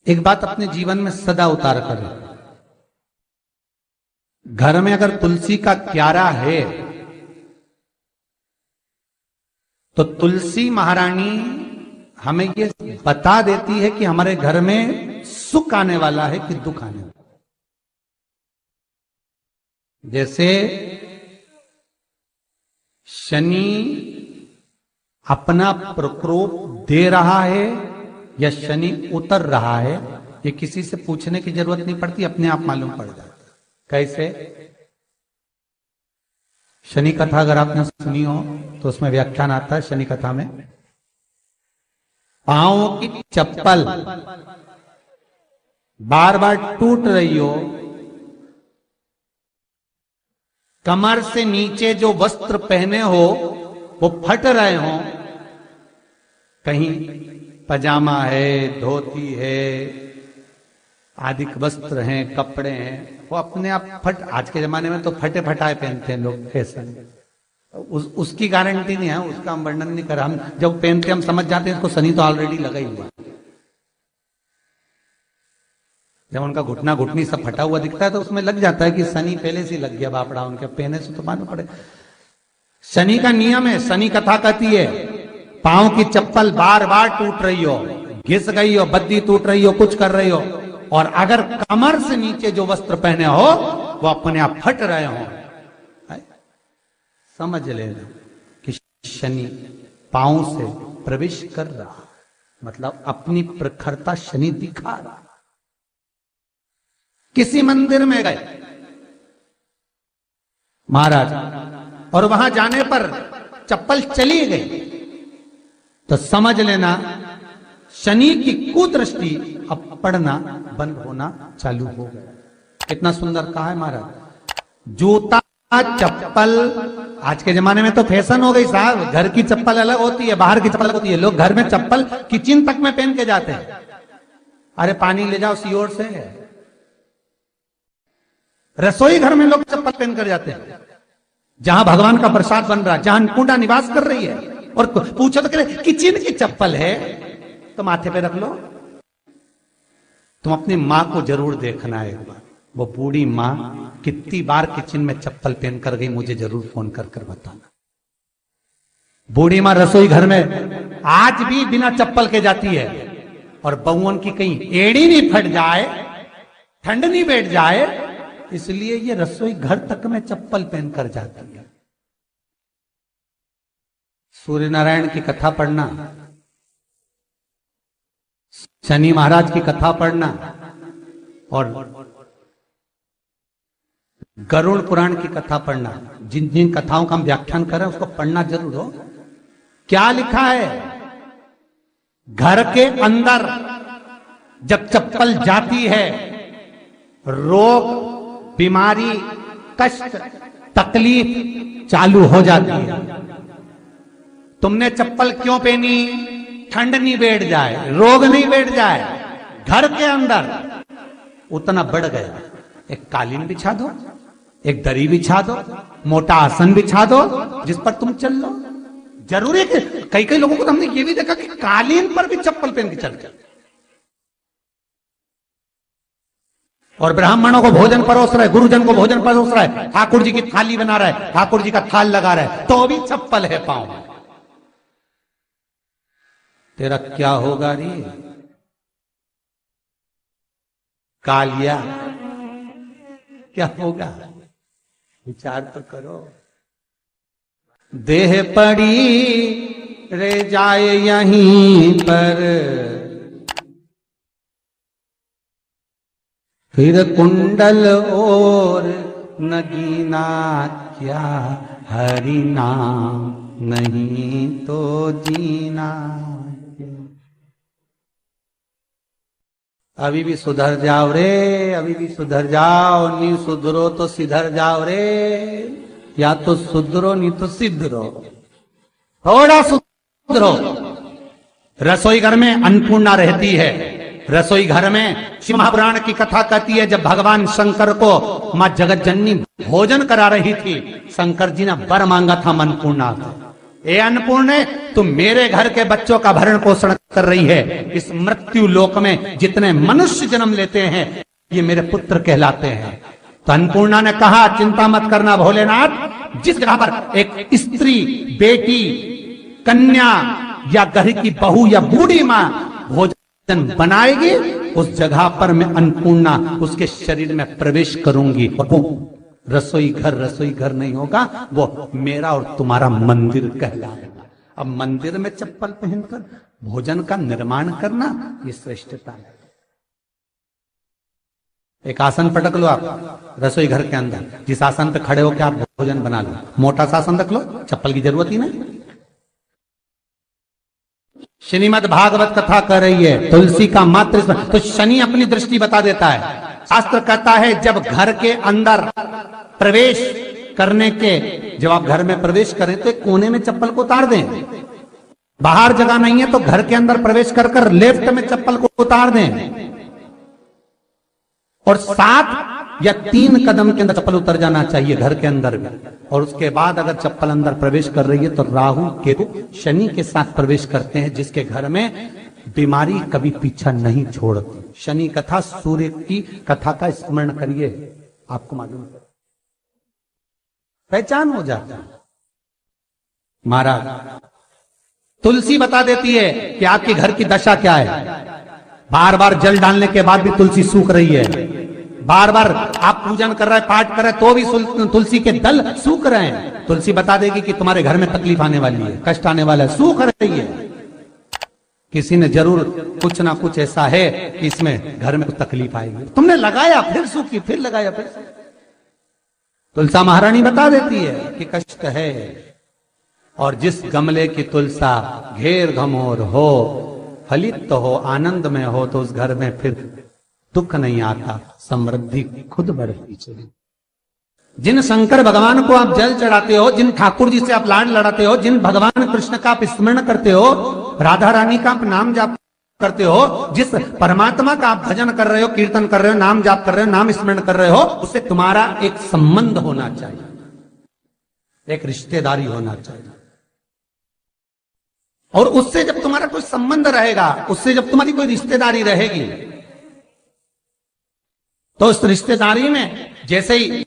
एक बात अपने जीवन में सदा उतार करें, घर में अगर तुलसी का क्यारा है तो तुलसी महारानी हमें ये बता देती है कि हमारे घर में सुख आने वाला है कि दुख आने वाला है। जैसे शनि अपना प्रकोप दे रहा है या शनि उतर रहा है, ये किसी से पूछने की जरूरत नहीं पड़ती, अपने आप मालूम पड़ जाता है। कैसे? शनि कथा अगर आपने सुनी हो तो उसमें व्याख्यान आता है शनि कथा में, पांव की चप्पल बार बार टूट रही हो, कमर से नीचे जो वस्त्र पहने हो वो फट रहे हो, कहीं पजामा है, धोती है, आदि वस्त्र हैं, कपड़े हैं, वो अपने आप फट, आज के जमाने में तो फटे फटाए पहनते हैं लोग, फैशन। उसकी गारंटी नहीं है, उसका हम वर्णन नहीं कर रहा। हम जब पहनते हम समझ जाते हैं इसको शनि तो ऑलरेडी लगा ही हुआ। जब उनका घुटना घुटनी सब फटा हुआ दिखता है तो उसमें लग जाता है कि शनि पहले से लग गया बापड़ा, उनके पहने से तो मालूम पड़े। शनि का नियम है, शनि कथा कहती है पांव की चप्पल बार बार टूट रही हो, घिस गई हो, बद्दी टूट रही हो, कुछ कर रही हो, और अगर कमर से नीचे जो वस्त्र पहने हो वो अपने आप फट रहे हो, समझ लेना कि शनि पांव से प्रवेश कर रहा, मतलब अपनी प्रखरता शनि दिखा रहा। किसी मंदिर में गए महाराज और वहां जाने पर चप्पल चली गई तो समझ लेना शनि की कुदृष्टि अब पड़ना बंद होना चालू हो गया। कितना सुंदर कहा है महाराज। जूता चप्पल आज के जमाने में तो फैशन हो गई साहब, घर की चप्पल अलग होती है, बाहर की चप्पल अलग होती है। लोग घर में चप्पल किचन तक में पहन के जाते हैं। अरे पानी ले जाओ सियोर से, रसोई घर में लोग चप्पल पहन कर जाते हैं, जहां भगवान का प्रसाद बन रहा है, जहां अन्नपूर्णा निवास कर रही है, और पूछो तो कह किचन की चप्पल है तो माथे पे रख लो। तुम अपनी मां को जरूर देखना है एक बार, वो बूढ़ी मां कितनी बार किचन में चप्पल पहन कर गई, मुझे जरूर फोन कर कर बताना। बूढ़ी मां रसोई घर में आज भी बिना चप्पल के जाती है, और बहुओं की कहीं एड़ी नहीं फट जाए, ठंड नहीं बैठ जाए, इसलिए ये रसोई घर तक में चप्पल पहन कर जाती है। सूर्य नारायण की कथा पढ़ना, शनि महाराज की कथा पढ़ना, और गरुड़ पुराण की कथा पढ़ना, जिन जिन कथाओं का हम व्याख्यान कर रहे हैं उसको पढ़ना जरूर हो। क्या लिखा है? घर के अंदर जब चप्पल जाती है, रोग, बीमारी, कष्ट, तकलीफ चालू हो जाती है। तुमने चप्पल क्यों पहनी? ठंड नहीं बैठ जाए, रोग नहीं बैठ जाए। घर के अंदर उतना बढ़ गया, एक कालीन बिछा दो, एक दरी बिछा दो, मोटा आसन बिछा दो, जिस पर तुम चल लो। जरूरी है कि कई कई लोगों को तो हमने ये भी देखा कि कालीन पर भी चप्पल पहन के चल चल, और ब्राह्मणों को भोजन परोस रहा है, गुरुजन को भोजन परोस रहा है, ठाकुर जी की थाली बना रहा है, ठाकुर जी का थाल लगा रहा है, तो भी चप्पल है पांव में। तेरा क्या होगा रे कालिया, क्या होगा? विचार तो करो। देह पड़ी रे जाए यहीं पर, फिर कुंडल और नगीना, क्या हरि नाम नहीं तो जीना। अभी भी सुधर जाओ रे, अभी भी सुधर जाओ, नहीं सुधरो तो सिधर जाओ रे, या तो सुधरो नहीं तो सिद्धरो, थोड़ा सुधरो। रसोई घर में अन्नपूर्णा रहती है, रसोई घर में शिव महापुराण की कथा कहती है जब भगवान शंकर को मां जगत जननी भोजन करा रही थी, शंकर जी ने वर मांगा था अन्नपूर्णा से, ए अन्नपूर्णे, तुम मेरे घर के बच्चों का भरण पोषण कर रही है। इस मृत्यु लोक में जितने मनुष्य जन्म लेते हैं ये मेरे पुत्र कहलाते हैं। तो अन्नपूर्णा ने कहा, चिंता मत करना भोलेनाथ, जिस जगह पर एक स्त्री, बेटी, कन्या या घर की बहू या बूढ़ी मां भोजन बनाएगी, उस जगह पर मैं अन्नपूर्णा उसके शरीर में प्रवेश करूंगी। और वो रसोई घर नहीं होगा, वो मेरा और तुम्हारा मंदिर कहलाएगा। अब मंदिर में चप्पल पहनकर भोजन का निर्माण करना ये श्रेष्ठता है। एक आसन पटक लो आप रसोई घर के अंदर, जिस आसन पे खड़े होकर आप भोजन बना लो, मोटा सा आसन रख लो, चप्पल की जरूरत ही नहीं। श्रीमद् भागवत कथा कर रही है, तुलसी का मात्र तो शनि अपनी दृष्टि बता देता है। शास्त्र कहता है जब घर के अंदर प्रवेश करने के, जब आप घर में प्रवेश करें तो एक कोने में चप्पल को उतार दें। बाहर जगह नहीं है तो घर के अंदर प्रवेश कर लेफ्ट में चप्पल को उतार दें, और 7 या 3 कदम के अंदर चप्पल उतर जाना चाहिए घर के अंदर में। और उसके बाद अगर चप्पल अंदर प्रवेश कर रही है तो राहु केतु शनि के साथ प्रवेश करते हैं, जिसके घर में बीमारी कभी पीछा नहीं छोड़ती। शनि कथा, सूर्य की कथा का स्मरण करिए, आपको मालूम है, पहचान हो जाता है। महाराज तुलसी बता देती है कि आपके घर की दशा क्या है। बार बार जल डालने के बाद भी तुलसी सूख रही है, बार बार आप पूजन कर रहे हैं, पाठ कर रहे हैं, तो भी तुलसी के दल सूख रहे हैं। तुलसी बता देगी कि तुम्हारे घर में तकलीफ आने वाली है, कष्ट आने वाला है, सूख रही है। किसी ने जरूर कुछ ना कुछ ऐसा है कि इसमें घर में कुछ तकलीफ आएगी, तुमने लगाया फिर सूखी, फिर लगाया फिर। तुलसा महारानी बता देती है कि कष्ट है। और जिस गमले की तुलसा घेर घमोर हो, फलित तो हो, आनंद में हो, तो उस घर में फिर दुख नहीं आता, समृद्धि खुद बढ़ती चली। जिन शंकर भगवान को आप जल चढ़ाते हो, जिन ठाकुर जी से आप लाड लड़ाते हो, जिन भगवान कृष्ण का आप स्मरण करते हो, राधा रानी का आप नाम जाप करते हो, जिस परमात्मा का आप भजन कर रहे हो, कीर्तन कर रहे हो, नाम जाप कर रहे हो, नाम स्मरण कर रहे हो, उससे तुम्हारा एक संबंध होना चाहिए, एक रिश्तेदारी होना चाहिए। और उससे जब तुम्हारा कोई संबंध रहेगा, उससे जब तुम्हारी कोई रिश्तेदारी रहेगी, तो उस रिश्तेदारी में जैसे ही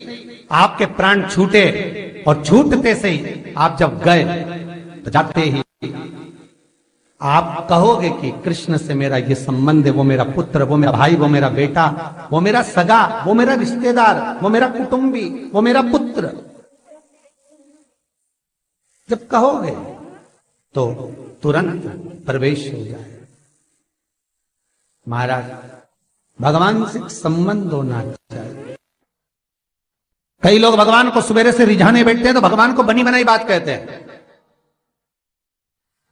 आपके प्राण छूटे, और छूटते से ही आप जब गए तो जाते ही आप कहोगे कि कृष्ण से मेरा ये संबंध है, वो मेरा पुत्र, वो मेरा भाई, वो मेरा बेटा, वो मेरा सगा, वो मेरा रिश्तेदार, वो मेरा कुटुंबी, वो मेरा पुत्र। जब कहोगे तो तुरंत प्रवेश हो जाए। महाराज भगवान से संबंध होना चाहिए। कई लोग भगवान को सवेरे से रिझाने बैठते हैं तो भगवान को बनी बनाई बात कहते हैं,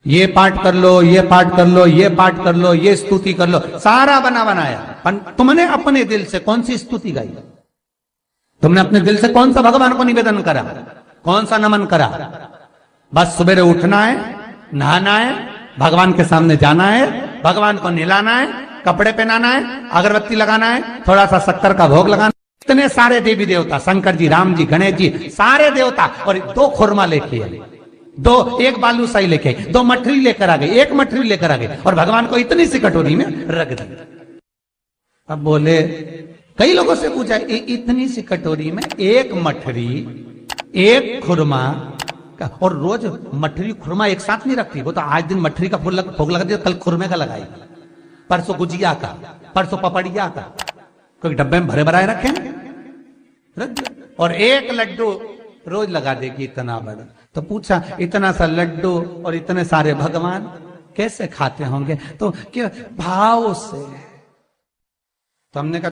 ये पाठ कर लो, ये पाठ कर लो, ये पाठ कर लो, ये स्तुति कर लो, सारा बना बनाया। तुमने अपने दिल से कौन सी स्तुति गाई? तुमने अपने दिल से कौन सा भगवान को निवेदन करा, कौन सा नमन करा? बस सवेरे उठना है, नहाना है, भगवान के सामने जाना है, भगवान को नहलाना है, कपड़े पहनाना है, अगरबत्ती लगाना है, थोड़ा सा शक्कर का भोग लगाना। इतने सारे देवी देवता, शंकर जी, राम जी, गणेश जी, सारे देवता, और 2 खुरमा लेके आए, 1 बालूशाही लेके आई, 2 मठरी लेकर आ गए, 1 मठरी लेकर आ गए, और भगवान को इतनी सी कटोरी में रख दी। अब बोले, कई लोगों से पूछा, इतनी सी कटोरी में 1 मठरी, 1 खुरमा, और रोज मठरी खुरमा एक साथ नहीं रखती। वो तो आज दिन मठरी का भोग लगा दिया, कल खुरमे का लगाई, परसों गुजिया का, परसों पपड़िया का, कोई डब्बे में भरे भराए रखे रख दिया। और 1 लड्डू रोज लगा देगी, इतना बड़ा। तो पूछा, इतना सा लड्डू और इतने सारे भगवान कैसे खाते होंगे? तो क्या भाव से। तो हमने कहा